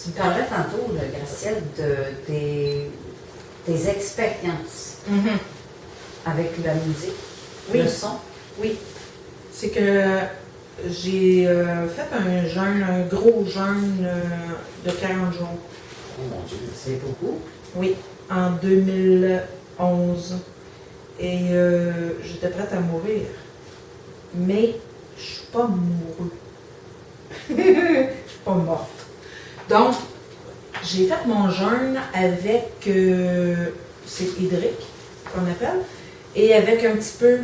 Tu me parlais tantôt, là, Gracielle, de tes expériences avec la musique, Oui. le son. Oui. C'est que j'ai fait un gros jeûne de 40 jours. Oh mon Dieu. C'est beaucoup. Oui, en 2011. Et j'étais prête à mourir. Mais je suis pas mourue. Je suis pas morte. Donc, j'ai fait mon jeûne avec, c'est hydrique qu'on appelle, et avec un petit peu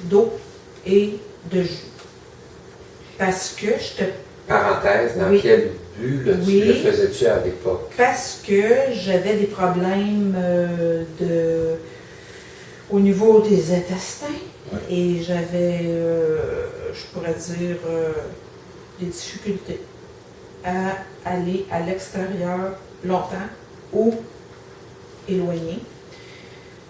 d'eau et de jus. Parce que je te... Parenthèse, dans Oui. quel but là, Oui. tu le faisais-tu à l'époque? Parce que j'avais des problèmes au niveau des intestins. Ouais. Et j'avais, je pourrais dire, des difficultés à aller à l'extérieur longtemps ou éloigné.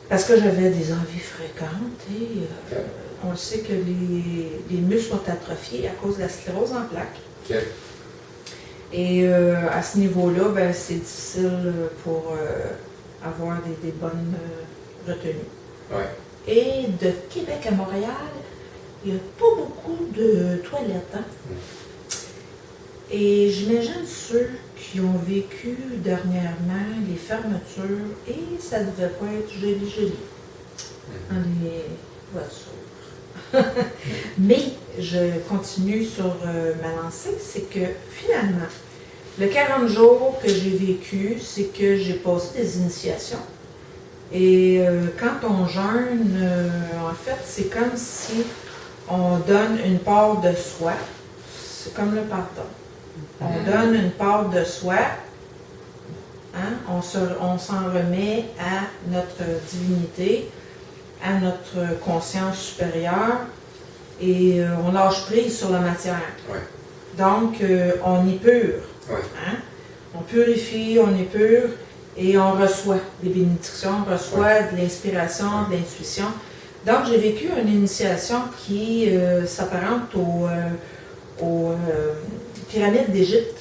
Parce que j'avais des envies fréquentes et Ok. on sait que les muscles sont atrophiés à cause de la sclérose en plaques. Ok. Et à ce niveau-là, ben, c'est difficile pour avoir des bonnes retenues. Ouais. Et de Québec à Montréal, il n'y a pas beaucoup de toilettes. Hein? Et j'imagine ceux qui ont vécu dernièrement les fermetures, et ça ne devait pas être joli dans les voitures. Mais je continue sur ma lancée, c'est que finalement, le 40 jours que j'ai vécu, c'est que j'ai passé des initiations. Et quand on jeûne, en fait, c'est comme si on donne une part de soi. C'est comme le pardon. On donne une part de soi, hein? On s'en remet à notre divinité, à notre conscience supérieure, et on lâche prise sur la matière. Ouais. Donc, on est pur. Ouais. Hein? On purifie, on est pur, et on reçoit des bénédictions, on reçoit de l'inspiration, de l'intuition. Donc, j'ai vécu une initiation qui s'apparente aux pyramides d'Égypte.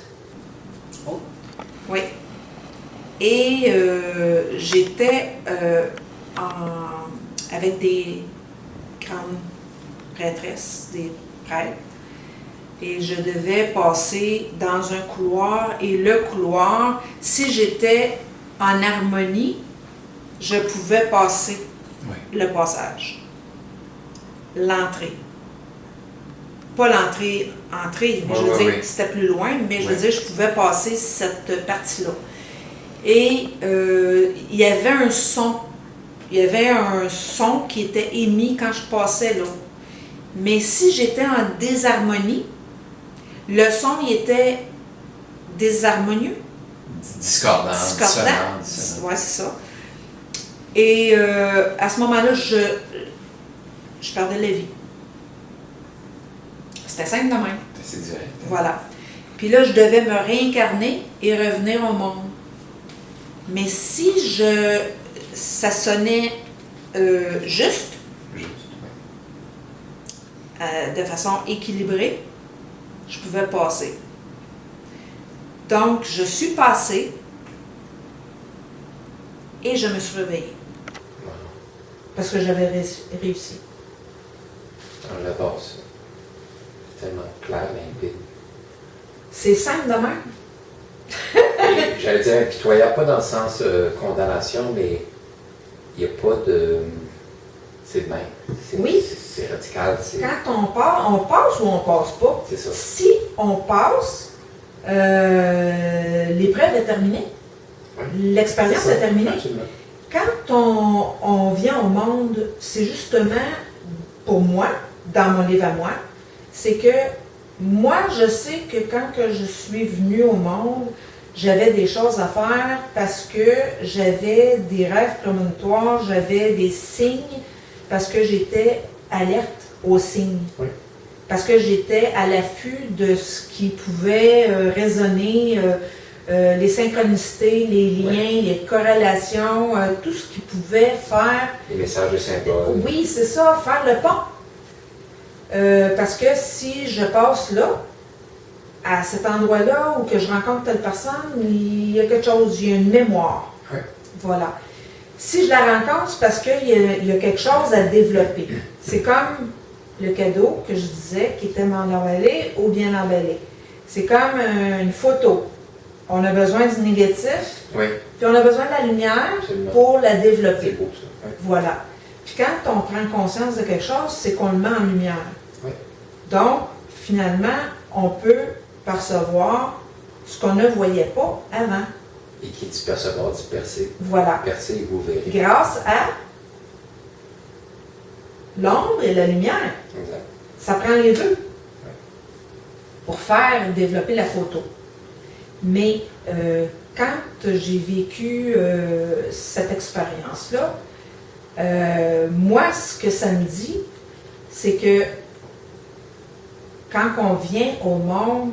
Oh. Oui. Et j'étais avec des grandes prêtresses, des prêtres, et je devais passer dans un couloir, et le couloir, si j'étais en harmonie, je pouvais passer le passage, l'entrée. Pas l'entrée, mais je veux dire, c'était plus loin, mais je veux dire, je pouvais passer cette partie-là. Et il y avait un son. Il y avait un son qui était émis quand je passais là. Mais si j'étais en désharmonie, le son il était désharmonieux. Discordant, Discordant. dissonant. Ouais, c'est ça. Et à ce moment-là, je perdais la vie. C'était simple de même. C'est direct. Voilà. Puis là, je devais me réincarner et revenir au monde. Mais si ça sonnait juste, de façon équilibrée, je pouvais passer. Donc, je suis passée et je me suis réveillée. Wow. Parce que j'avais réussi. On l'adore ça. C'est tellement clair, limpide. C'est simple de même. Et j'allais dire impitoyable, pas dans le sens condamnation, mais il n'y a pas de... C'est le même. Oui. C'est radical. Quand on passe ou on passe pas. C'est ça. Si on passe, l'épreuve est terminée. Oui. L'expérience C'est ça, est terminée. absolument. Quand on vient au monde, c'est justement, pour moi, dans mon livre à moi, c'est que moi, je sais que quand que je suis venue au monde, j'avais des choses à faire parce que j'avais des rêves prémonitoires, j'avais des signes, parce que j'étais alerte aux signes. Oui. Parce que j'étais à l'affût de ce qui pouvait résonner, les synchronicités, les liens, les corrélations, tout ce qui pouvait faire... Les messages de symboles. Oui, c'est ça, faire le pont. Parce que si je passe là, à cet endroit-là où que je rencontre telle personne, il y a quelque chose, il y a une mémoire. Ouais. Voilà. Si je la rencontre, c'est parce qu'il y a quelque chose à développer. C'est comme le cadeau que je disais, qui était mal emballé ou bien emballé. C'est comme une photo. On a besoin du négatif, Oui, puis on a besoin de la lumière absolument. pour la C'est développer. beau ça. Ouais. Voilà. Puis quand on prend conscience de quelque chose, c'est qu'on le met en lumière. Oui. Donc, finalement, on peut percevoir ce qu'on ne voyait pas avant. Et qui dit percevoir dit percer. Voilà. Percer et vous verrez. Grâce à l'ombre et la lumière. Exact. Ça prend les deux pour faire développer la photo. Mais quand j'ai vécu cette expérience-là, moi, ce que ça me dit, c'est que quand on vient au monde,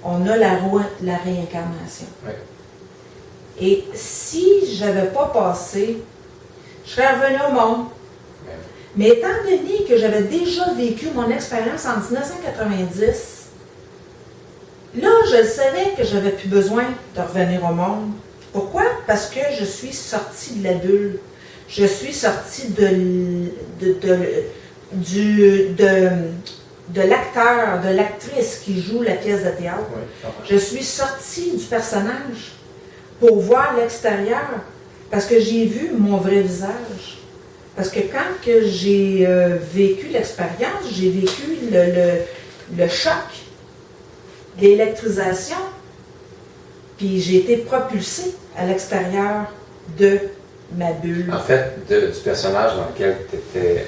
on a la réincarnation. Ouais. Et si je n'avais pas passé, je serais revenue au monde. Ouais. Mais étant donné que j'avais déjà vécu mon expérience en 1990, là, je savais que j'avais plus besoin de revenir au monde. Pourquoi? Parce que je suis sortie de la bulle. Je suis sortie de l'acteur, de l'actrice qui joue la pièce de théâtre. Ouais. Je suis sortie du personnage pour voir l'extérieur parce que j'ai vu mon vrai visage. Parce que quand que j'ai vécu l'expérience, j'ai vécu le choc, l'électrisation, puis j'ai été propulsée à l'extérieur de ma bulle. En fait, du personnage dans lequel tu étais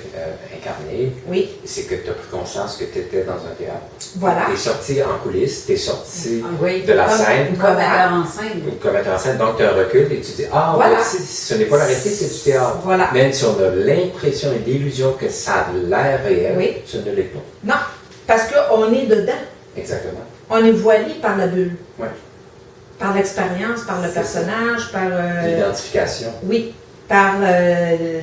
incarné, Oui, c'est que tu as pris conscience que tu étais dans un théâtre. voilà. Tu es sorti en coulisses, tu es sorti Ah oui, de la comme- scène, Comme metteur en scène. comme metteur en scène, donc tu as un recul et tu dis ah, Voilà. voici, ce n'est pas la réalité, c'est du théâtre. Voilà. Même si on a l'impression et l'illusion que ça a l'air réel, Oui. ce ne l'est pas. Non, parce qu'on est dedans. Exactement. On est voilé par la bulle. Ouais. Par l'expérience, par le C'est ça. personnage, par... L'identification. Oui, par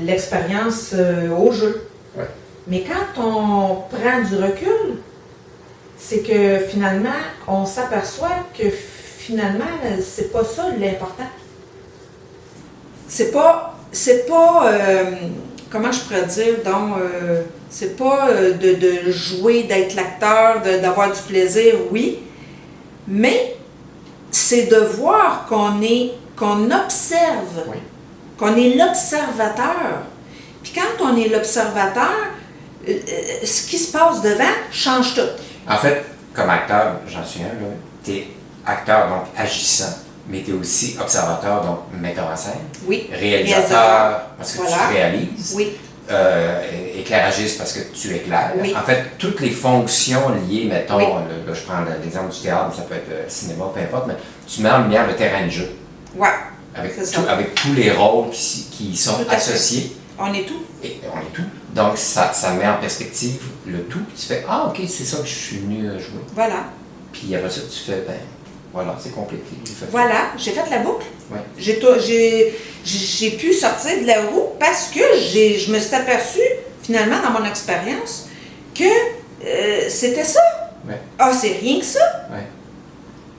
l'expérience au jeu. Ouais. Mais quand on prend du recul, c'est que finalement, on s'aperçoit que finalement, c'est pas ça l'important. C'est pas comment je pourrais dire, donc, c'est pas de jouer, d'être l'acteur, d'avoir du plaisir, oui, mais c'est de voir qu'on observe, Oui. qu'on est l'observateur. Puis quand on est l'observateur, ce qui se passe devant change tout. En fait, comme acteur, j'en suis un, tu es acteur, donc agissant, mais tu es aussi observateur, donc metteur en scène, Oui. réalisateur, parce que Voilà. tu réalises, Oui. éclairagiste, parce que tu éclaires. Oui. En fait, toutes les fonctions liées, mettons, Oui. là, je prends l'exemple du théâtre, mais ça peut être cinéma, peu importe, mais tu mets en lumière le terrain de jeu, Ouais. avec, C'est ça. avec tous les rôles qui sont Tout à fait. associés. On est tout. Et on est tout. Donc, ça met en perspective le tout. Tu fais, ah, OK, c'est ça que je suis venu jouer. Voilà. Puis après ça, tu fais, ben, voilà, c'est complété. J'ai fait Voilà. J'ai fait la boucle. Ouais. J'ai pu sortir de la roue parce que je me suis aperçue, finalement, dans mon expérience, que c'était ça. Ouais. Ah, c'est rien que ça. Ouais.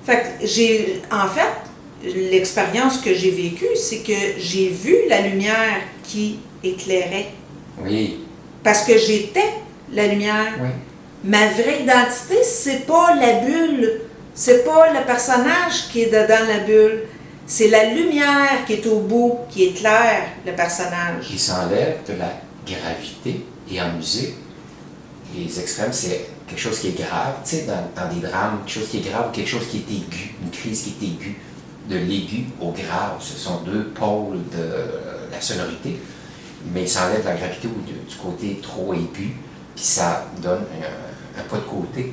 Fait que en fait, l'expérience que j'ai vécue, c'est que j'ai vu la lumière qui éclairait. Oui, Parce que j'étais la lumière. oui. Ma vraie identité, c'est pas la bulle. C'est pas le personnage qui est dedans la bulle. C'est la lumière qui est au bout, qui éclaire le personnage. Il s'enlève de la gravité. Et en musique, les extrêmes, c'est quelque chose qui est grave. Tu sais, dans des drames, quelque chose qui est grave ou quelque chose qui est aigu, une crise qui est aiguë. De l'aigu au grave, ce sont deux pôles de la sonorité. Mais il s'enlève de la gravité ou du côté trop aigu, puis ça donne un pas de côté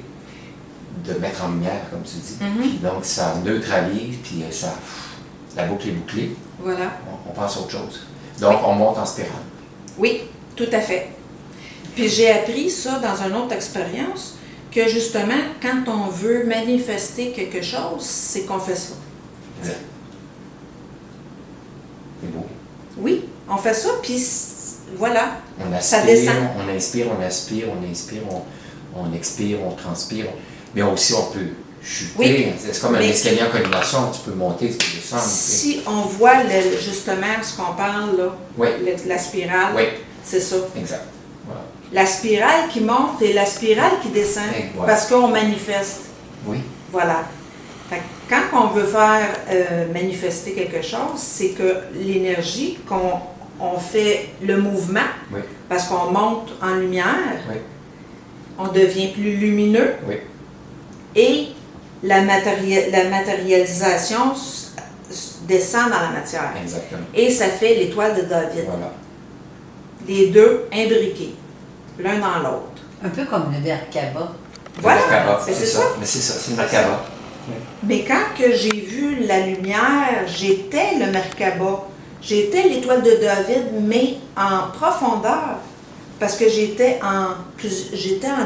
de mettre en lumière, comme tu dis. Mhm. Puis donc ça neutralise, puis la boucle est bouclée, Voilà. on passe à autre chose. Donc on monte en spirale. Oui, tout à fait. Puis j'ai appris ça dans une autre expérience, que justement, quand on veut manifester quelque chose, c'est qu'on fait ça. C'est beau. Oui, on fait ça, puis voilà. On Ça aspire, descend. on inspire, on aspire, on inspire, on expire, on transpire. Mais aussi, on peut chuter. Oui. C'est comme un Mais- escalier en coordination. Tu peux monter, tu peux descendre. Si on voit justement ce qu'on parle là, Oui, la spirale, oui, c'est ça. exact. Voilà. La spirale qui monte et la spirale qui descend, Et voilà. parce qu'on manifeste. Oui, Voilà. Fait que quand on veut faire manifester quelque chose, c'est que l'énergie, on fait le mouvement, oui, parce qu'on monte en lumière, oui, on devient plus lumineux, oui. et la matérialisation descend dans la matière. Exactement. Et ça fait l'étoile de David. Voilà. Les deux imbriqués, l'un dans l'autre. Un peu comme le Merkaba. Voilà, Le Merkaba, mais c'est ça. Mais c'est ça, c'est le Merkaba. Mais quand que j'ai vu la lumière, j'étais le Merkaba. J'étais l'étoile de David, mais en profondeur. Parce que j'étais en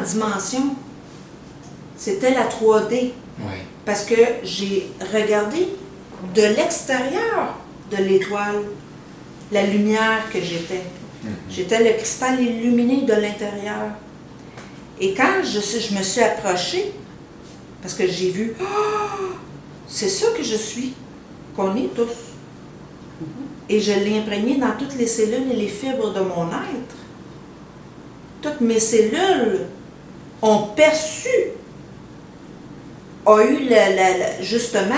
dimension. C'était la 3D. Oui, Parce que j'ai regardé de l'extérieur de l'étoile la lumière que j'étais. J'étais le cristal illuminé de l'intérieur. Et quand je me suis approchée, parce que j'ai vu, ah, c'est ça que je suis, qu'on est tous. Et je l'ai imprégné dans toutes les cellules et les fibres de mon être. Toutes mes cellules ont perçu, ont eu justement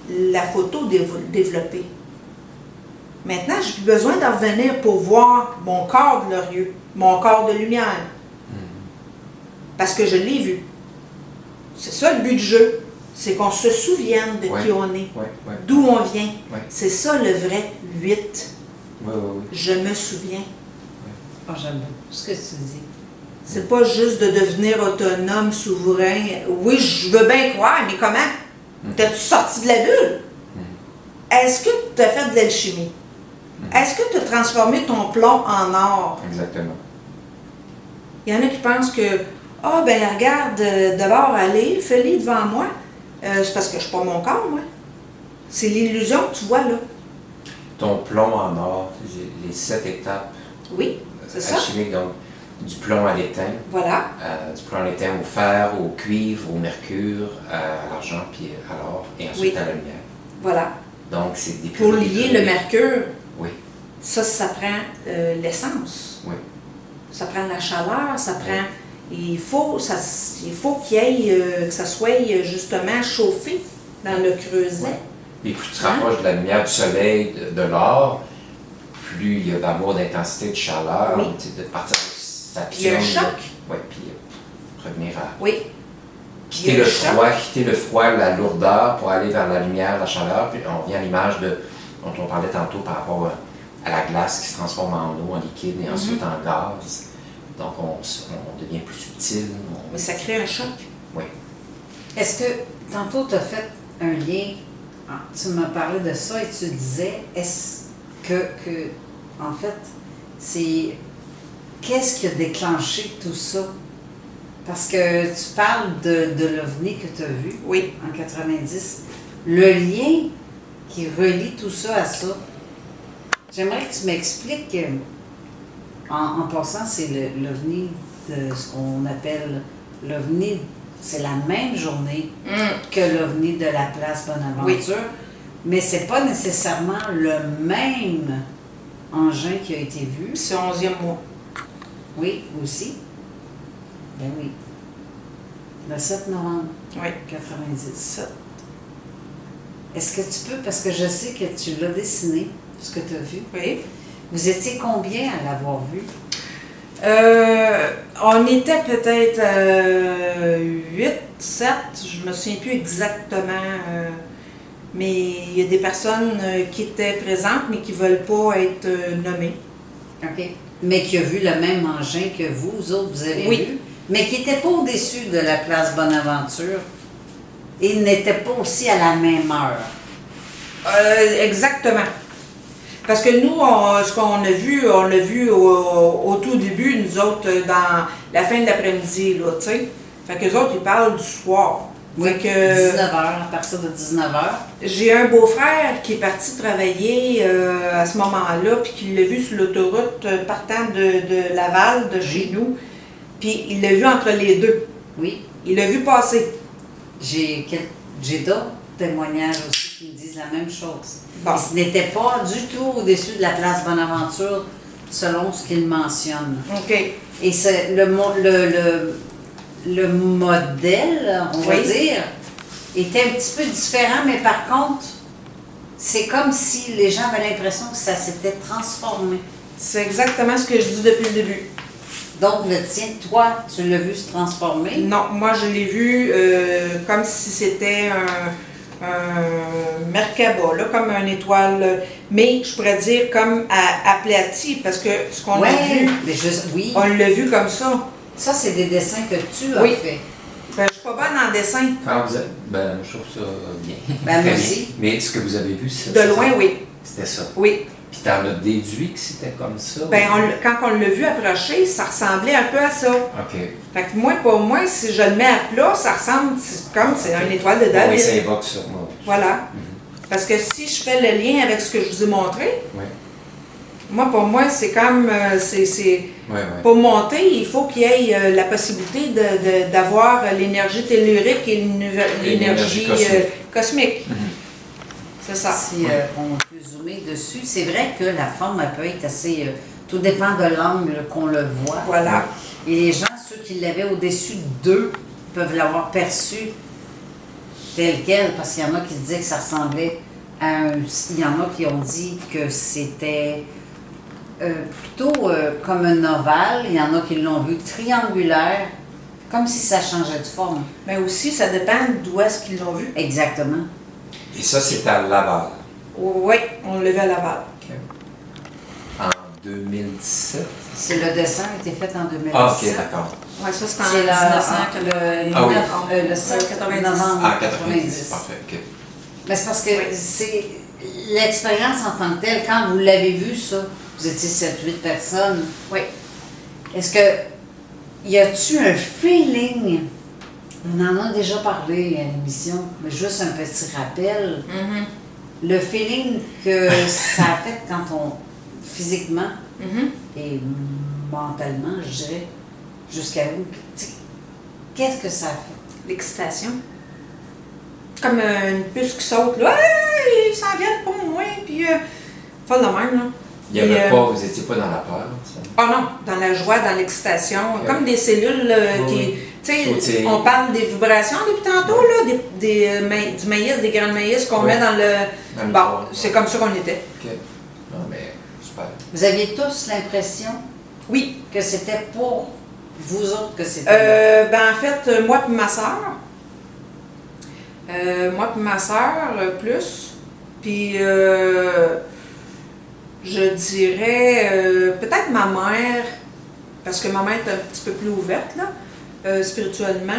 la photo développée. Maintenant, j'ai plus besoin d'en revenir pour voir mon corps glorieux, mon corps de lumière. Parce que je l'ai vu. C'est ça le but du jeu. C'est qu'on se souvienne de Ouais. qui on est, oui, oui. d'où on vient. Ouais. C'est ça le vrai 8. Oui, oui, oui. Je me souviens. Oh, j'aime beaucoup ce que tu dis. C'est pas juste de devenir autonome, souverain. Oui, je veux bien croire, mais comment? T'as-tu sorti de la bulle? Est-ce que tu as fait de l'alchimie? Est-ce que tu as transformé ton plomb en or? Exactement. Il y en a qui pensent que, ah, ben regarde, d'abord, allez, fais-les devant moi. C'est parce que je suis pas mon corps, moi. C'est l'illusion que tu vois là. Ton plomb en or, les 7 étapes Oui, c'est ça. alchimiques, donc du plomb à l'étain, Voilà. du plomb à l'étain au fer, au cuivre, au mercure, à l'argent, puis à l'or, et ensuite Oui. à la lumière. Voilà. Donc, c'est des Pour lier le mercure, Oui, ça prend l'essence. oui, Ça prend la chaleur, ça prend. Il faut qu'il y ait, que ça soit justement chauffé dans le creuset. Ouais. Et plus tu te rapproches de la lumière du soleil, de l'or, plus il y a d'amour, d'intensité, de chaleur, Oui. tu sais, de partir de sa Puis il y a un choc. Oui, puis revenir à Oui. quitter Il y a le un choc. froid, la lourdeur pour aller vers la lumière, la chaleur. Puis on revient à l'image dont on parlait tantôt par rapport à la glace qui se transforme en eau, en liquide et ensuite en gaz. Donc on devient plus subtil. Mais ça crée un choc. Oui. Est-ce que, tantôt, tu as fait un lien, tu m'as parlé de ça et tu disais, est-ce que en fait, c'est, qu'est-ce qui a déclenché tout ça? Parce que tu parles de l'OVNI que tu as vu Oui. en 90. Le lien qui relie tout ça à ça, j'aimerais que tu m'expliques, en passant, c'est l'OVNI de ce qu'on appelle l'OVNI, c'est la même journée que l'OVNI de la place Bonaventure, mais c'est pas nécessairement le même engin qui a été vu. C'est 11e mois. Oui, aussi. Ben oui. Le 7 novembre Oui. 90. Ça. Est-ce que tu peux, parce que je sais que tu l'as dessiné, ce que tu as vu. Oui. Vous étiez combien à l'avoir vu? On était peut-être 8, 7, je me souviens plus exactement. Mais il y a des personnes qui étaient présentes, mais qui ne veulent pas être nommées. OK. Mais qui a vu le même engin que vous autres, vous avez Oui. vu, mais qui n'était pas au-dessus de la place Bonaventure et n'était pas aussi à la même heure. Exactement. Parce que nous, ce qu'on a vu, on l'a vu au tout début, nous autres, dans la fin de l'après-midi, là, tu sais. Fait qu'eux autres, ils parlent du soir. Oui, Fait que 19h, à partir de 19h. j'ai un beau-frère qui est parti travailler à ce moment-là, puis qui l'a vu sur l'autoroute partant de Laval, de chez nous. Puis il l'a vu entre les deux. Oui. Il l'a vu passer. j'ai d'autres témoignages aussi qui me disent la même chose. Bon. Et ce n'était pas du tout au-dessus de la place Bonaventure, selon ce qu'ils mentionnent. OK. Et c'est le modèle, on va Oui. dire, était un petit peu différent, mais par contre, c'est comme si les gens avaient l'impression que ça s'était transformé. C'est exactement ce que je dis depuis le début. Donc, le tien, toi, tu l'as vu se transformer? Non, moi je l'ai vu comme si c'était un Merkaba, là, comme une étoile, mais je pourrais dire comme aplati, parce que ce qu'on a vu, mais oui. on l'a vu comme ça. Ça, c'est des dessins que tu as Oui. fait. Ben, je suis pas bonne en dessin. Quand vous avez... Ben, je trouve ça bien. Ben, moi Très aussi. bien. Mais ce que vous avez vu, c'est De ça? loin, oui. C'était ça. Oui. Puis t'en as déduit que c'était comme ça? Ben, quand on l'a vu approcher, ça ressemblait un peu à ça. OK. Fait que moi, pour moi, si je le mets à plat, ça ressemble, c'est une étoile de Oui, David. ça évoque ça, moi. Voilà. Parce que si je fais le lien avec ce que je vous ai montré, Oui. moi, pour moi, c'est comme, Oui. pour monter, il faut qu'il y ait la possibilité d'avoir l'énergie tellurique et l'énergie cosmique. C'est ça. Si on peut zoomer dessus, c'est vrai que la forme, elle peut être assez... tout dépend de l'angle qu'on le voit. Voilà. Et les gens, ceux qui l'avaient au-dessus d'eux, peuvent l'avoir perçu tel quel, parce qu'il y en a qui disaient que ça ressemblait à un... Il y en a qui ont dit que c'était plutôt comme un ovale. Il y en a qui l'ont vu triangulaire, comme si ça changeait de forme. Mais aussi, ça dépend d'où est-ce qu'ils l'ont vu. Exactement. Et ça, c'est à Laval. Oui, on l'a vu à Laval. OK. En 2017? C'est le dessin a été fait en 2017. Ah, OK, d'accord. Oui, ça, c'est en C'est 1990. le, Ah oui. le 5 90. novembre Ah, 90. Parfait, OK. Mais c'est parce que c'est l'expérience en tant que telle, quand vous l'avez vu, ça, vous étiez 7-8 personnes. Oui. Est-ce que y a-tu un feeling? On en a déjà parlé à l'émission, mais juste un petit rappel. Le feeling que ça a fait quand on, physiquement et mentalement, je dirais, jusqu'à où? Qu'est-ce que ça a fait? L'excitation. Comme une puce qui saute, là. Hey, ils s'en viennent pour moi, puis pas de même, là. Il y avait pas, vous n'étiez pas dans la peur, ça? Ah non, dans la joie, dans l'excitation, Okay. comme des cellules qui... Tu sais, on parle des vibrations depuis tantôt, là, du maïs, des grains de maïs qu'on met dans le... Bon, c'est comme ça qu'on était. OK. Non, mais super. Vous aviez tous l'impression Oui. que c'était pour vous autres que c'était Ben en fait, moi puis ma sœur. Plus. Puis je dirais peut-être ma mère, parce que ma mère est un petit peu plus ouverte, là, spirituellement.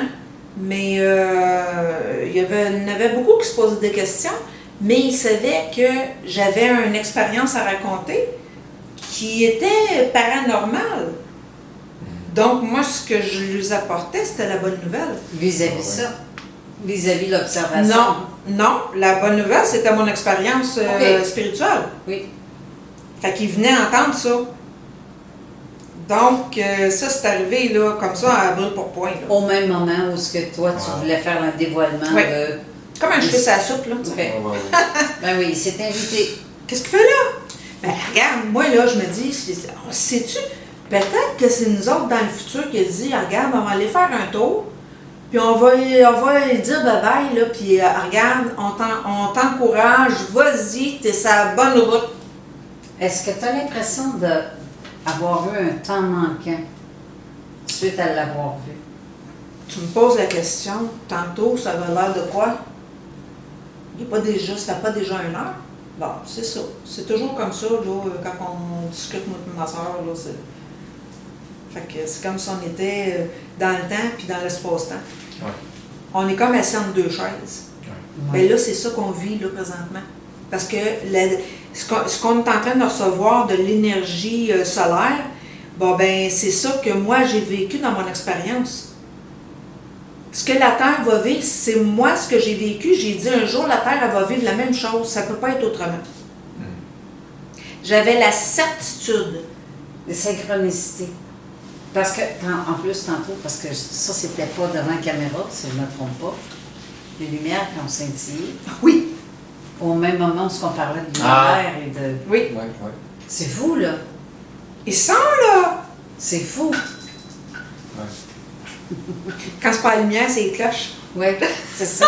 Mais il y en avait beaucoup qui se posaient des questions, mais ils savaient que j'avais une expérience à raconter qui était paranormale. Donc, moi, ce que je lui apportais, c'était la bonne nouvelle. vis-à-vis ça, vis-à-vis l'observation. Non, la bonne nouvelle, c'était mon expérience spirituelle. Oui. Fait qu'il venait entendre ça. Donc, ça, c'est arrivé, là, comme ça, à brûle pour point. Là. Au même moment où ce que toi, tu voulais faire un dévoilement Oui. de... Comme un cheveu à la soupe, là. OK. Ouais. Ben oui, il s'est invité. Qu'est-ce qu'il fait là? Ben, regarde, moi, là, je me dis, sais-tu, peut-être que c'est nous autres dans le futur qui a dit, regarde, on va aller faire un tour, puis on va lui dire bye-bye, là, puis regarde, on t'encourage, vas-y, t'es sur la bonne route. Est-ce que tu as l'impression d'avoir eu un temps manquant suite à l'avoir vu? Tu me poses la question, tantôt, ça avait l'air de quoi? Ça fait pas déjà une heure? Bon, c'est ça. C'est toujours comme ça, là, quand on discute, moi et ma soeur, là, fait que c'est comme si on était dans le temps puis dans l'espace-temps. Ouais. On est comme assis entre deux chaises. Ouais. Mais là, c'est ça qu'on vit, là, présentement. Parce que ce qu'on est en train de recevoir de l'énergie solaire, ben, c'est ça que moi, j'ai vécu dans mon expérience. Ce que la Terre va vivre, c'est moi ce que j'ai vécu. J'ai dit un jour, la Terre, elle va vivre la même chose. Ça ne peut pas être autrement. J'avais la certitude. Des synchronicités. Parce que, en plus, tantôt, parce que ça, c'était pas devant la caméra, si je ne me trompe pas, les lumières qui ont scintillé. Oui, Au même moment où on parlait de Ah. lumière et de... oui. Ouais, ouais. C'est fou, là. Ils sont là! C'est fou. Quand c'est pas la lumière, c'est les cloches. Oui, c'est ça.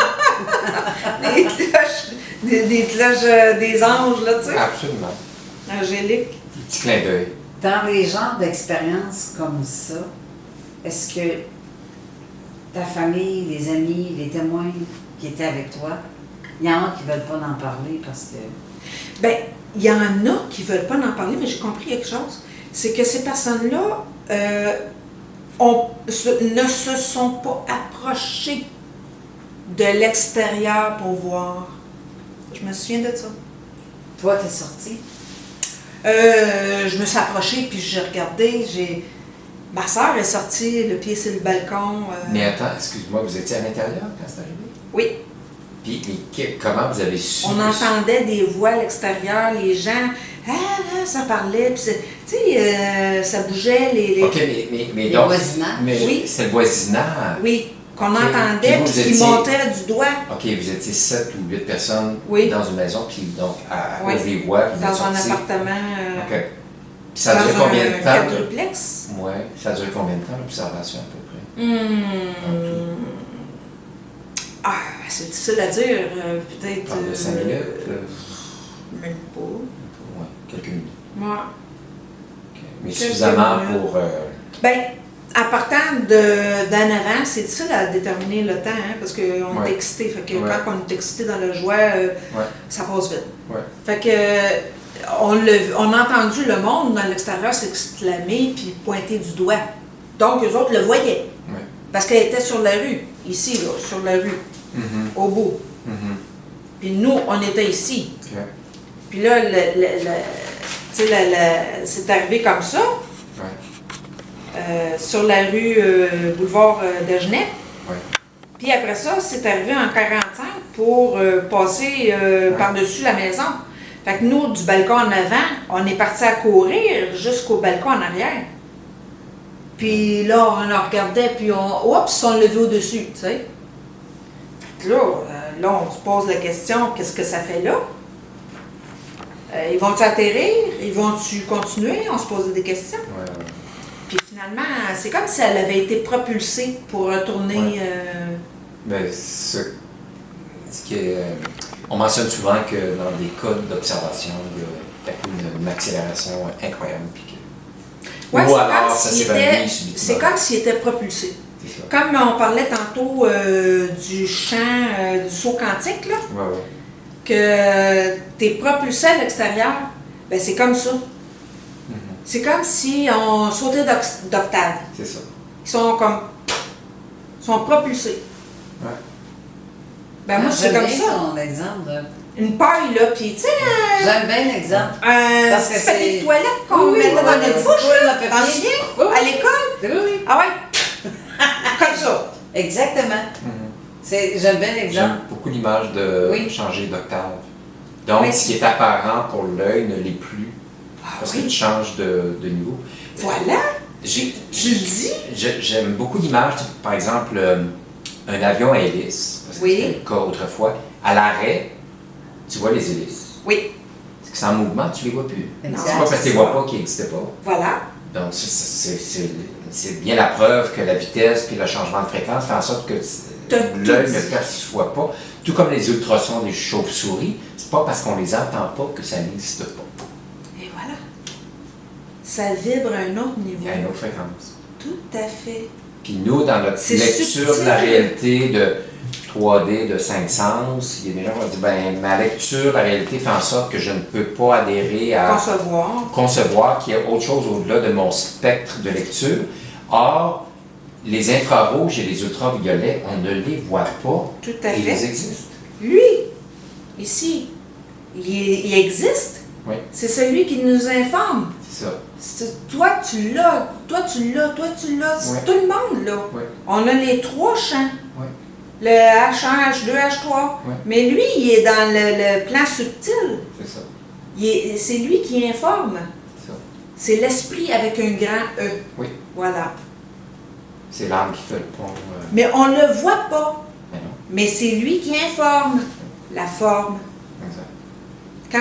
Des cloches, des cloches des anges, là, tu sais. Absolument. Angélique. Petit clin d'œil. Dans les genres d'expériences comme ça, est-ce que ta famille, les amis, les témoins qui étaient avec toi, il y en a qui ne veulent pas en parler parce que... Ben, il y en a qui veulent pas en parler, mais j'ai compris quelque chose. C'est que ces personnes-là ne se sont pas approchées de l'extérieur pour voir. Je me souviens de ça. Toi, t'es sorti. Je me suis approchée, puis j'ai regardé. Ma soeur est sortie, le pied sur le balcon. Mais attends, excuse-moi, vous étiez à l'intérieur quand c'est arrivé? Oui, Puis, comment vous avez su? on entendait des voix à l'extérieur, les gens. Ah, ça parlait, puis tu sais, ça bougeait, les... OK, mais Les donc... voisinages. Mais Oui. c'est le voisinage. Oui, qu'on Ok. entendait, Puis vous puis qui étiez- montait du doigt OK, vous étiez 7 ou 8 personnes Oui. dans une maison, puis donc, à Oui. cause des voix, vous êtes dans un sortis. appartement. OK. Puis ça a duré combien de temps? Quadruplex. Oui, ça a duré combien de temps, l'observation, à peu près? Ah, c'est difficile à dire. Peut-être. Parle de 5 minutes? Même pas. Oui, quelques minutes. Moi. OK. Mais Quelques suffisamment minutes. pour... Ben, à partant d'en avant, c'est difficile à déterminer le temps, hein, parce qu'on Ouais. est excité. Fait que Ouais. quand on est excité dans la joie, Ouais. ça passe vite. Ouais. Fait que on a entendu le monde dans l'extérieur s'exclamer puis pointer du doigt. Donc, eux autres le voyaient. Ouais. Parce qu'elle était sur la rue, ici, là, sur la rue, Mhm. au bout. Mhm. Puis nous, on était ici. OK. Puis là, tu sais, c'est arrivé comme ça, Ouais. sur la rue boulevard de Genève. Ouais. Puis après ça, c'est arrivé en 45 pour passer par-dessus la maison. Fait que nous, du balcon en avant, on est parti à courir jusqu'au balcon en arrière. Puis là, on regardait, puis on s'est levé au-dessus, tu sais. Fait que là, on se pose la question, qu'est-ce que ça fait là? Ils vont-tu atterrir? Ils vont-tu continuer? On se posait des questions. Ouais, ouais. Puis finalement, c'est comme si elle avait été propulsée pour retourner... Ouais. Ben, ce qui est, on mentionne souvent que dans des cas d'observation, il y a une accélération incroyable. Puis que, Ouais, ou c'est alors, comme ça s'il s'évanouit était- subitement. c'est comme s'il était propulsé. C'est ça. Comme on parlait tantôt du chant, du saut quantique, là, Ouais, ouais. que tu es propulsé à l'extérieur, ben c'est comme ça. Mhm. C'est comme si on sautait d'octave. C'est ça. Ils sont comme... Ils sont propulsés. Ouais. Ben moi, c'est J'aime comme bien ça. ton exemple. Une paille, là, puis tu sais, J'aime bien l'exemple. un Parce que petit papier c'est- de toilette qu'on mettait dans notre bouche, là, t'en souviens? Oui, À l'école? oui, oui. Ah ouais? Comme ça. Exactement. Mhm. J'aime bien l'exemple. J'aime beaucoup l'image de Oui. changer d'octave. Donc, Oui. ce qui est apparent pour l'œil ne l'est plus. Ah Parce que oui. tu changes de niveau. Voilà. J'ai- Tu le dis? J'aime beaucoup l'image, par exemple, un avion à hélice, parce que Oui. c'était le cas autrefois. À l'arrêt, tu vois les hélices. Oui. Parce que c'est en mouvement, tu les vois plus. Non, C'est pas parce que tu les vois pas qu'ils n'existaient pas. Voilà. Donc, c'est bien la preuve que la vitesse puis le changement de fréquence fait en sorte que T'as l'œil tout ne dit. perçoit pas. Tout comme les ultrasons des chauves-souris, c'est pas parce qu'on les entend pas que ça n'existe pas. Et voilà. Ça vibre à un autre Il niveau. y a une autre fréquence. Tout à fait. Puis nous, dans notre C'est lecture de subtil. la réalité de 3D, de 5 sens, il y a des gens qui vont dire, ben, ma lecture, la réalité fait en sorte que je ne peux pas adhérer à Concevoir. qu'il y a autre chose au-delà de mon spectre de lecture. Or, les infrarouges et les ultraviolets, on ne les voit pas. Tout à Et ils fait. existent. Lui, ici, il existe. Oui, C'est celui qui nous informe. c'est ça. Toi, tu l'as. Toi, tu l'as. Toi, tu l'as. Ouais. Tout le monde l'a. Oui, On a les trois champs. oui, Le H1, H2, H3. Ouais. Mais lui, il est dans le plan subtil. c'est ça. C'est lui qui informe. C'est ça. C'est l'esprit avec un grand E. Oui. Voilà. C'est l'âme qui fait le pont. Mais on ne le voit pas. Mais non. Mais c'est lui qui informe la forme. Exact.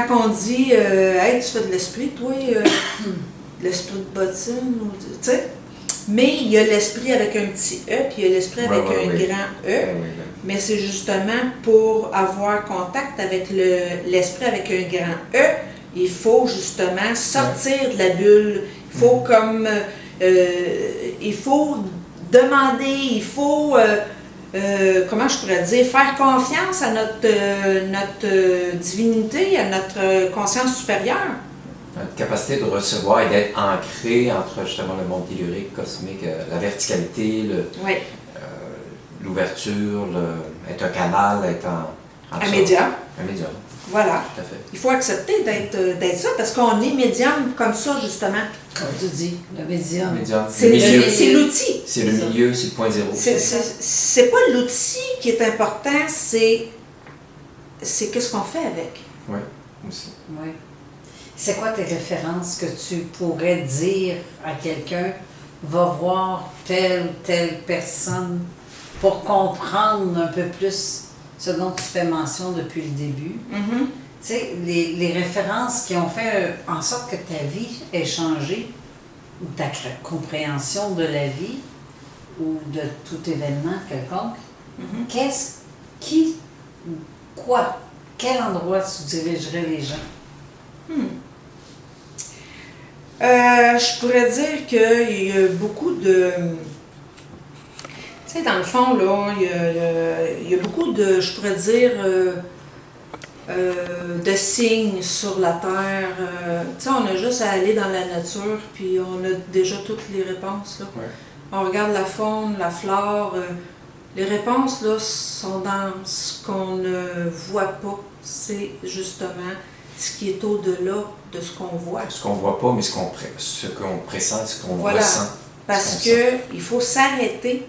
Quand on dit hey, tu fais de l'esprit, toi, l'esprit de bottine, tu sais. Mais il y a l'esprit avec un petit E, puis il y a l'esprit avec un grand E. Mais c'est justement pour avoir contact avec l'esprit avec un grand E, il faut justement sortir de la bulle. Il faut il faut demander, il faut, comment je pourrais dire, faire confiance à notre divinité, à notre conscience supérieure. Notre capacité de recevoir et d'être ancré entre justement le monde tellurique, cosmique, la verticalité, l'ouverture, être un canal, être un médium. Un médium. Voilà. Tout à fait. Il faut accepter d'être ça parce qu'on est médium comme ça, justement. Comme tu dis, le médium. C'est l'outil. C'est le milieu, c'est le point zéro. C'est pas l'outil qui est important, c'est qu'est-ce qu'on fait avec. Oui, aussi. Oui. C'est quoi tes références que tu pourrais dire à quelqu'un, va voir telle ou telle personne pour comprendre un peu plus ce dont tu fais mention depuis le début? Mm-hmm. Tu sais, les références qui ont fait en sorte que ta vie ait changé, ou ta compréhension de la vie, ou de tout événement quelconque, Mm-hmm. quel endroit tu dirigerais les gens? Je pourrais dire qu'il y a beaucoup de... Tu sais, dans le fond, là, il y a beaucoup de, je pourrais dire, de signes sur la Terre. Tu sais, on a juste à aller dans la nature, puis on a déjà toutes les réponses, là. Ouais. On regarde la faune, la flore. Les réponses, là, sont dans ce qu'on ne voit pas. C'est justement ce qui est au-delà de ce qu'on voit. Ce qu'on voit pas, mais ce qu'on pressent, ce qu'on ressent. Parce qu'il faut s'arrêter.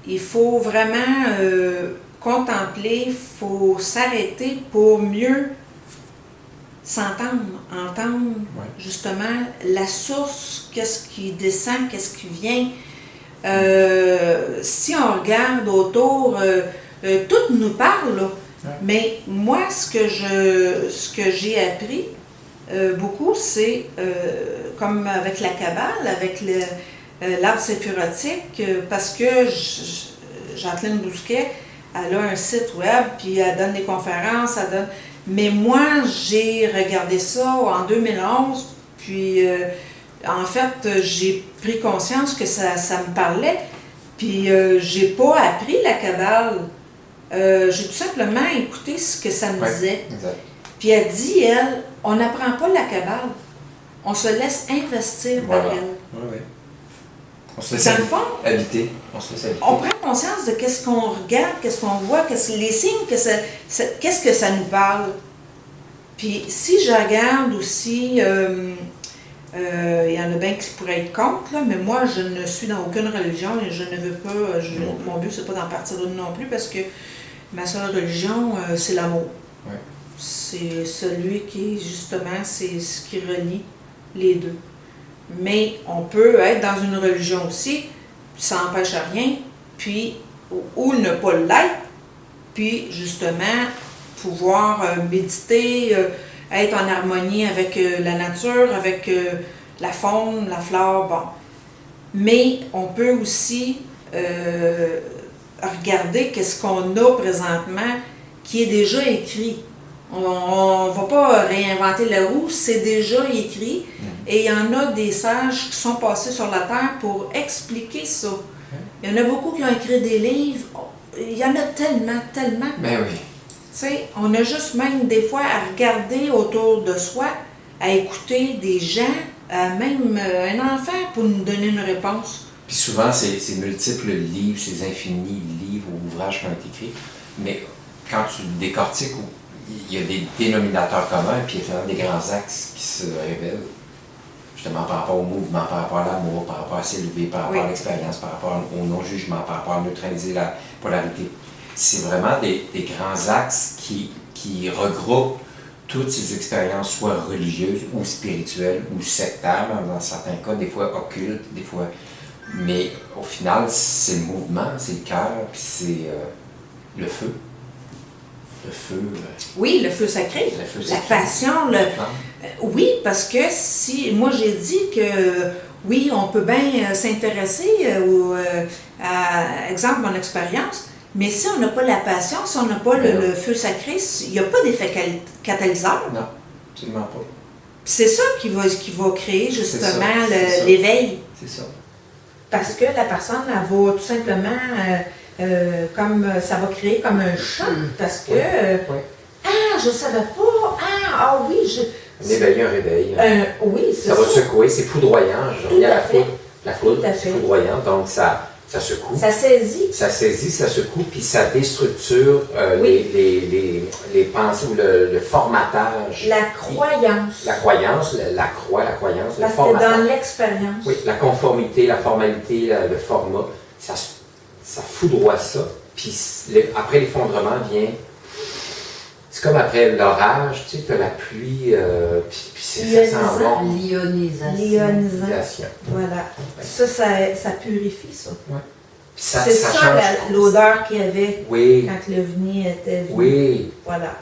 Il faut vraiment contempler, il faut s'arrêter pour mieux s'entendre, entendre justement la source, qu'est-ce qui descend, qu'est-ce qui vient. Si on regarde autour, tout nous parle, là. Mais moi, ce que j'ai appris beaucoup, c'est comme avec la Kabbale, avec l'arbre séphirotique, parce que Jacqueline Bousquet, elle a un site web, puis elle donne des conférences, mais moi, j'ai regardé ça en 2011, puis en fait, j'ai pris conscience que ça me parlait, puis j'ai pas appris la Kabbale. J'ai tout simplement écouté ce que ça me disait. Exact. Puis elle dit, elle, on n'apprend pas la Kabbale, on se laisse investir par elle. Oui. On se laisse Dans le fond, habiter. On se laisse habiter. on prend conscience de qu'est-ce qu'on regarde, qu'est-ce qu'on voit, les signes, qu'est-ce que ça nous parle. Puis si je regarde aussi, il y en a bien qui pourraient être contre, là, mais moi je ne suis dans aucune religion et je ne veux pas, mon but c'est pas d'en partir d'une non plus parce que ma seule religion c'est l'amour. Ouais. C'est celui qui justement, c'est ce qui relie les deux. Mais on peut être dans une religion aussi, ça n'empêche rien, puis ou ne pas l'être, puis justement pouvoir méditer, être en harmonie avec la nature, avec la faune, la flore, bon. Mais on peut aussi regarder qu'est-ce qu'on a présentement qui est déjà écrit. On ne va pas réinventer la roue, c'est déjà écrit. Et il y en a des sages qui sont passés sur la Terre pour expliquer ça. Il y en a beaucoup qui ont écrit des livres. Il y en a tellement. Ben oui. Tu sais, on a juste même des fois à regarder autour de soi, à écouter des gens, même un enfant pour nous donner une réponse. Puis souvent, c'est multiples livres, ces infinis livres ou ouvrages qui ont été écrits. Mais quand tu décortiques, il y a des dénominateurs communs, puis il y a finalement des grands axes qui se révèlent. Justement, par rapport au mouvement, par rapport à l'amour, par rapport à s'élever, par rapport à l'expérience, par rapport au non-jugement, par rapport à neutraliser la polarité. C'est vraiment des grands axes qui regroupent toutes ces expériences, soit religieuses ou spirituelles ou sectaires, dans certains cas, des fois occultes, des fois. Mais au final, c'est le mouvement, c'est le cœur, puis c'est le feu. Le feu. Oui, le feu sacré. Le feu La sacré. passion. Oui, parce que si moi j'ai dit que oui, on peut bien s'intéresser à, exemple, mon expérience, mais si on n'a pas la passion, si on n'a pas le feu sacré, il n'y a pas d'effet catalyseur. Non, absolument pas. C'est ça qui va créer justement c'est ça. l'éveil. C'est ça. Parce que la personne, elle va tout simplement, comme ça va créer comme un choc. Parce que, ah, je savais pas, oui, Un éveil, un réveil. oui, c'est Ça ça. va secouer, c'est foudroyant. Je Tout reviens à à la fait. foudre. La foudre, Tout à c'est fait. foudroyant, donc ça secoue. Ça saisit. Ça saisit, ça secoue, puis ça déstructure Oui. les pensées ou le formatage. La croyance. La croyance, la croyance, le Parce que formatage. dans l'expérience. Oui, la conformité, la formalité, le format, ça foudroie ça. Puis après l'effondrement vient. C'est comme après l'orage, tu sais, tu as la pluie, puis ça sent bon. L'ionisation. L'ionisation. Voilà. Ça purifie ça. Puis ça C'est ça change. l'odeur qu'il y avait Oui, quand l'OVNI était venu. oui, Voilà.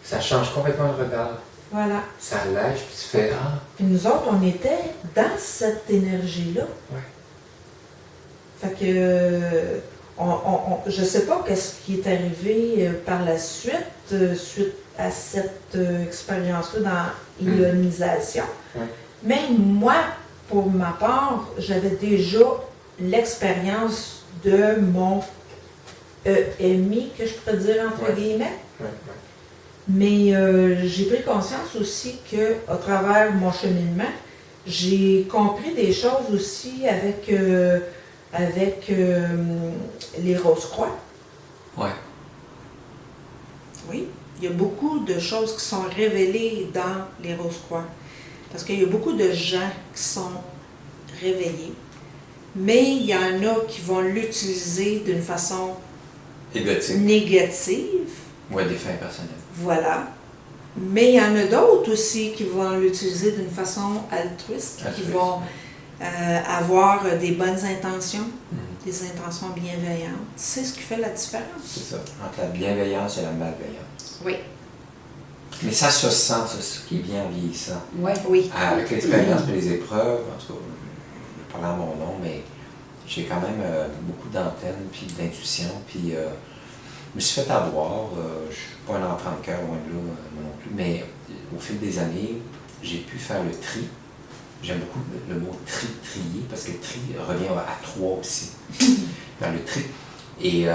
ça change complètement le regard. Voilà. Ça allège, puis tu fais ah. Puis nous autres, on était dans cette énergie-là. Ouais. Fait que je ne sais pas qu'est-ce qui est arrivé par la suite, suite à cette expérience-là dans l'ionisation. Ouais. Mais moi, pour ma part, j'avais déjà l'expérience de mon EMI, que je pourrais dire entre guillemets. Ouais. Mais j'ai pris conscience aussi qu'à travers mon cheminement, j'ai compris des choses aussi avec les Rose-Croix. Ouais. Oui, il y a beaucoup de choses qui sont révélées dans les Rose-Croix. Parce qu'il y a beaucoup de gens qui sont réveillés. Mais il y en a qui vont l'utiliser d'une façon Égotique. négative. Ou à des fins personnelles. Voilà. Mais il y en a d'autres aussi qui vont l'utiliser d'une façon altruiste, qui vont avoir des bonnes intentions, des intentions bienveillantes. C'est ce qui fait la différence. C'est ça. Entre la bienveillance et la malveillance. Oui. Mais ça se sent, c'est ce qui est bien vieillissant. Ouais. Oui. Avec l'expérience et les épreuves, en tout cas, je parle en mon nom, mais j'ai quand même beaucoup d'antennes puis d'intuition. Puis je me suis fait avoir. Je ne suis pas un enfant de cœur, loin de là, moi non plus. Mais au fil des années, j'ai pu faire le tri. J'aime beaucoup le mot trier, parce que tri revient à trois aussi. Faire le tri. Et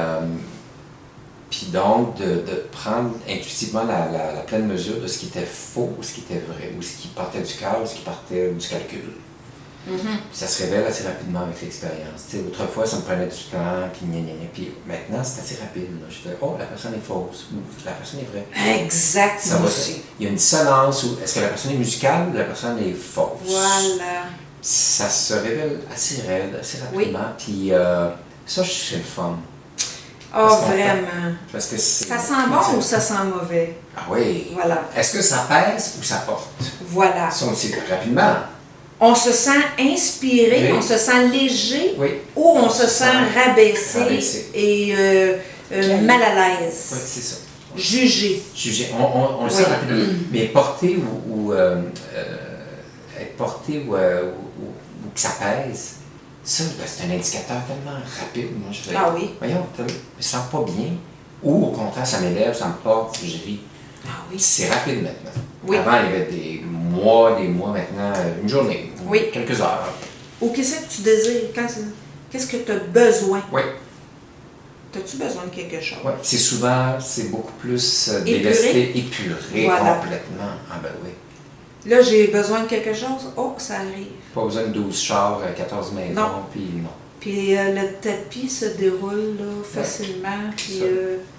puis donc, de prendre intuitivement la pleine mesure de ce qui était faux, ou ce qui était vrai, ou ce qui partait du cœur, ou ce qui partait du calcul. Ça se révèle assez rapidement avec l'expérience. Tu sais, autrefois, ça me prenait du temps, puis gna gna gna. Puis maintenant, c'est assez rapide. Là. Je fais, la personne est fausse, ou la personne est vraie. Exactement. Ça va, il y a une dissonance, ou est-ce que la personne est musicale, ou la personne est fausse? Voilà. Ça se révèle assez raide, assez rapidement. Puis ça, c'est le fun. Oh, vraiment. Parce que ça sent bon ou ça sent mauvais? Ah oui. Voilà. Est-ce que ça pèse ou ça porte? Voilà. Ça, on le sait rapidement. On se sent inspiré, Oui. on se sent léger, Oui. ou on se sent rabaissé et mal à Oui, l'aise, c'est ça. jugé. Juger. On le sait rapidement. Mais porter ou être porté ou que ça pèse, ça, c'est un indicateur tellement rapide. Moi, je fais, Ah oui. voyons, je me sens pas bien. Ou au contraire, ça m'élève, ça me porte, je ris. Ah oui. C'est rapide maintenant. Oui. Avant, il y avait des mois, maintenant, une journée, Oui. quelques heures. Ou qu'est-ce que tu désires? Qu'est-ce que tu as besoin? Oui. As-tu besoin de quelque chose? Ouais. C'est souvent, c'est beaucoup plus Épuré. délesté, épuré Voilà. complètement. Ah ben oui. Là, j'ai besoin de quelque chose. Oh, ça arrive. Pas besoin de 12 chars, 14 maisons, Non. puis non. Puis le tapis se déroule là, facilement. Puis, ça.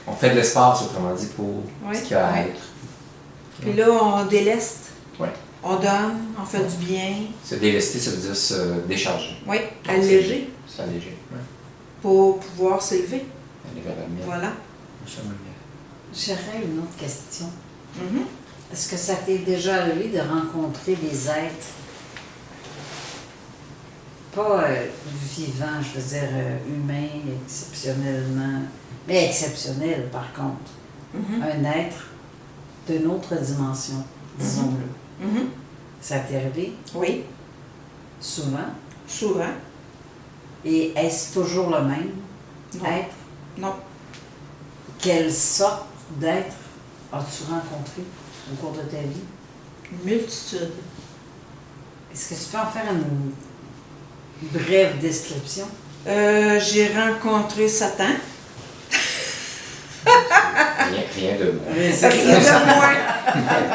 On fait de l'espace, autrement dit, pour ce qu'il y a à être. puis là, on déleste. Ouais. On donne, on fait du bien. Se délester, ça veut dire se décharger. Oui, alléger S'alléger. Ouais. pour pouvoir s'élever. Aller vers la lumière. Voilà. Ça me vient. J'aurais une autre question. Mhm. Est-ce que ça t'est déjà arrivé de rencontrer des êtres pas vivant, je veux dire humain, exceptionnellement, mais exceptionnel par contre. Un être d'une autre dimension, disons-le. Ça t'est arrivé Oui, souvent. souvent. Et est-ce toujours le même Non. être? Non. Quelle sorte d'être as-tu rencontré au cours de ta vie? Une multitude. Est-ce que tu peux en faire une brève description? J'ai rencontré Satan. Rien de bon. Ça vient de moi.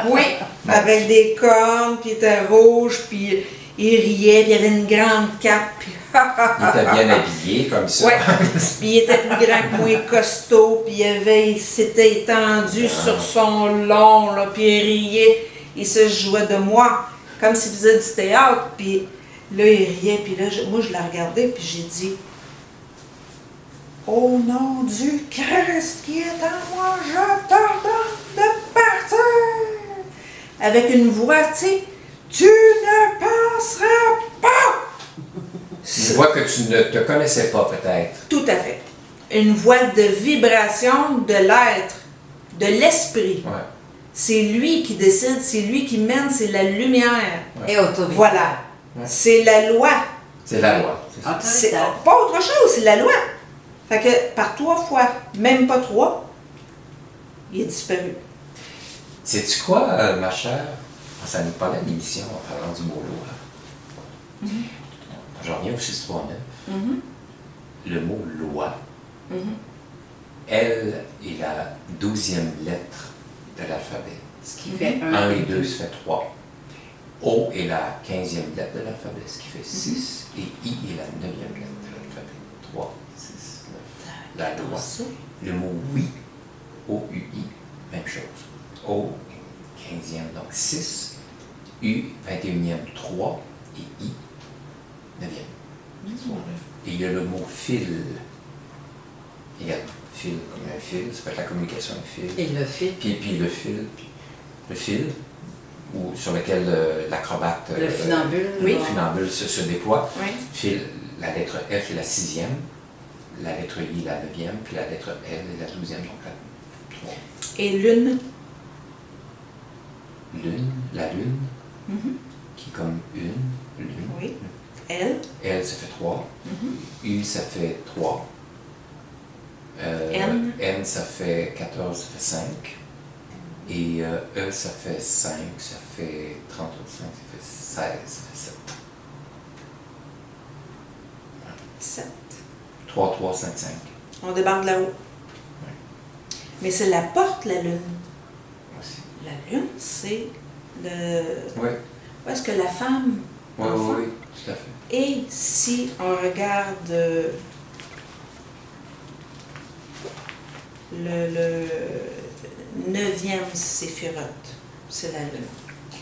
Oui, avec des cornes, puis il était rouge, puis il riait, puis il avait une grande cape, puis Il était bien habillé comme ça. ouais. Puis il était plus grand que moi, costaud, puis il s'était étendu sur son long, là, puis il riait, il se jouait de moi, comme s'il faisait du théâtre, puis là, il riait, puis là, moi, je l'ai regardé, puis j'ai dit, « Au nom du Christ qui est en moi, je t'ordonne de partir! » Avec une voix, tu sais, « Tu ne passeras pas! » Une voix que tu ne te connaissais pas, peut-être. Tout à fait. Une voix de vibration de l'être, de l'esprit. Ouais. C'est lui qui décide, c'est lui qui mène, c'est la lumière. Et autorité. Voilà. Ouais. C'est la loi. C'est la loi. C'est ça. C'est Autoritaire. pas autre chose, c'est la loi. Fait que par 3 fois, même pas 3, il est disparu. Sais-tu quoi, ma chère? Ça nous parlait de l'émission en parlant du mot loi. Je reviens au 639. Le mot loi, elle est la 12e lettre de l'alphabet. Ce qui fait 1 et 2, ça fait 3. O est la 15e lettre de l'alphabet, ce qui fait 6. Et I est la 9e lettre de l'alphabet. 3, 6, 9. La loi. Le mot oui, O-U-I, même chose. O, 15e, donc 6. U, 21e, 3. Et I, 9e. Et il y a le mot fil. Également, fil comme un fil, ça peut être la communication, un fil. Et le fil. Puis le fil, ou sur lequel l'acrobate, Le funambule. oui. le funambule se déploie. Oui. Fil, la lettre F est la 6e, la lettre I est la 9e, puis la lettre L est la 12e, donc la 3. Et lune. Lune, la lune, qui est comme lune. Oui. Elle. L, ça fait 3. U, ça fait 3. N. N, ça fait 14, ça fait 5. Et E, ça fait 5, ça fait 30 sur 5, ça fait 16, ça fait 7. 7. 3, 3, 5, 5. On débarque là-haut. Mais c'est la porte, la lune. Aussi. La lune, c'est le... Oui, Où est-ce que la femme... oui, enfant. oui, tout à fait. Et si on regarde le 9e séphiroth, c'est la lune. Ok.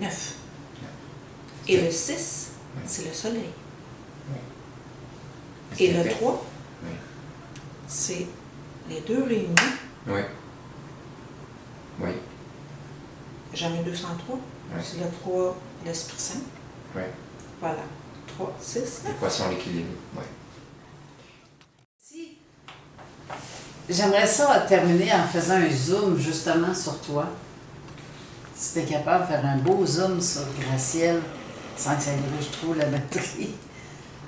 9. Et le 6, c'est le soleil. Et le 3, Oui. c'est les deux réunis. Oui. Oui. Jamais 203. Oui. C'est le 3, l'Esprit Saint. Oui. Voilà. 3, 6, 9. L'équation d'équilibre. Oui. Si. J'aimerais ça terminer en faisant un zoom justement sur toi. Si tu es capable de faire un beau zoom sur Gracielle sans que ça gruge trop la batterie.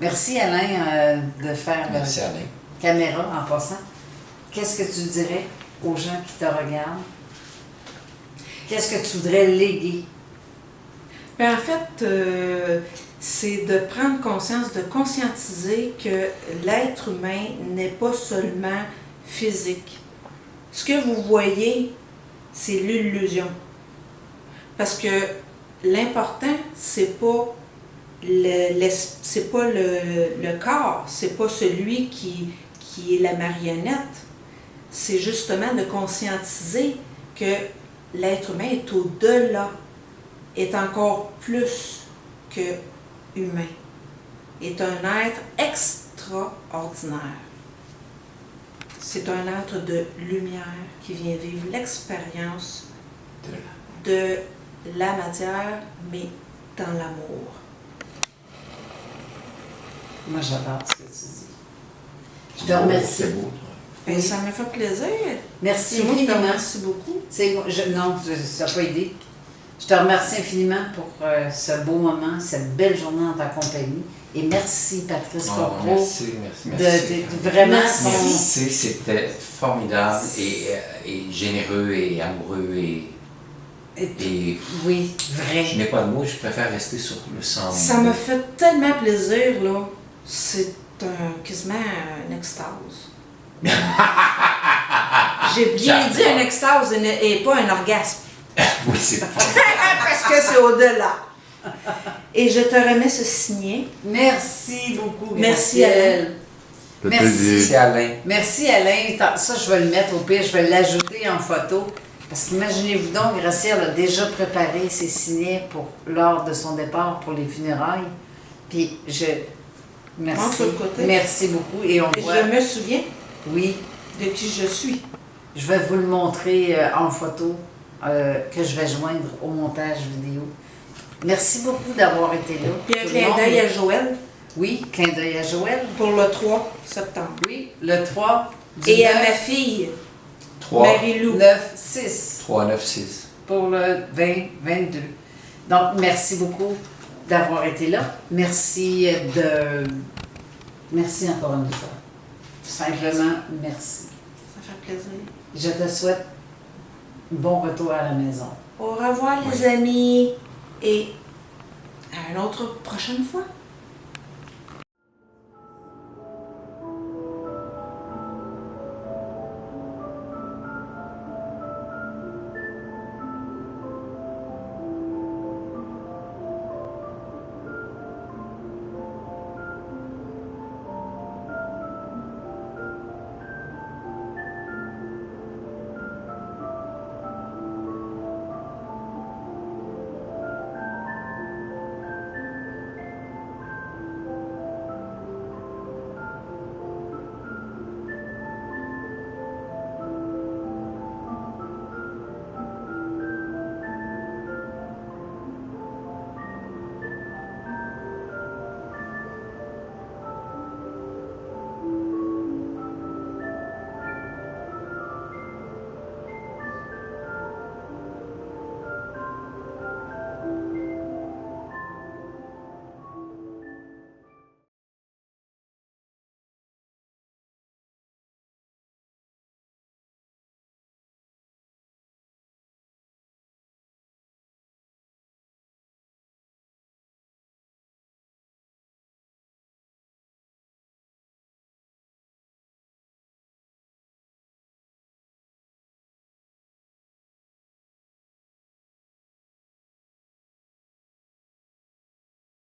Merci Alain de faire Merci, la Alain. caméra en passant. Qu'est-ce que tu dirais aux gens qui te regardent? Qu'est-ce que tu voudrais léguer? Ben, en fait, c'est de prendre conscience, de conscientiser que l'être humain n'est pas seulement physique. Ce que vous voyez, c'est l'illusion. Parce que l'important, c'est pas le corps, c'est pas celui qui est la marionnette. C'est justement de conscientiser que l'être humain est au-delà, est encore plus que humain, est un être extraordinaire. C'est un être de lumière qui vient vivre l'expérience de la matière, mais dans l'amour. Moi, j'adore ce que tu dis. Je te remercie. C'est beau. Ben, ça me fait plaisir. Merci C'est moi qui te infiniment. remercie beaucoup. Non, ça n'a pas aidé. Je te remercie infiniment pour ce beau moment, cette belle journée en ta compagnie. Et merci, Patrice Oh, Cocro. merci. Vraiment, Merci, c'était formidable et généreux et amoureux et oui, vrai. je n'ai pas de mots, je préfère rester sur le sang. Ça me fait tellement plaisir, là. C'est quasiment une extase. J'ai bien dit une extase et pas un orgasme. Oui, c'est Parce que c'est au-delà. Et je te remets ce signet. Merci beaucoup, Merci, Gracielle. Le Merci. plaisir. C'est Alain. Merci, Alain. Ça, je vais le mettre au pire, je vais l'ajouter en photo. Parce qu'imaginez-vous donc, Gracielle a déjà préparé ses signets lors de son départ pour les funérailles. Puis merci. Entre le côté. Merci beaucoup. Et on Et voit. je me souviens Oui, de qui je suis. je vais vous le montrer en photo que je vais joindre au montage vidéo. Merci beaucoup d'avoir été là. Puis un Tout le clin monde. d'œil à Joël Oui, clin d'œil à Joël. pour le 3 septembre. Oui, le 3 du Et à 9, ma fille, 3, Marie-Lou. 9, 6 3, 9, 6. pour le 2022. Donc, merci beaucoup d'avoir été là. Merci Merci encore une fois. Simplement, merci. Ça fait plaisir. Je te souhaite bon retour à la maison. Au revoir les amis et à une autre prochaine fois.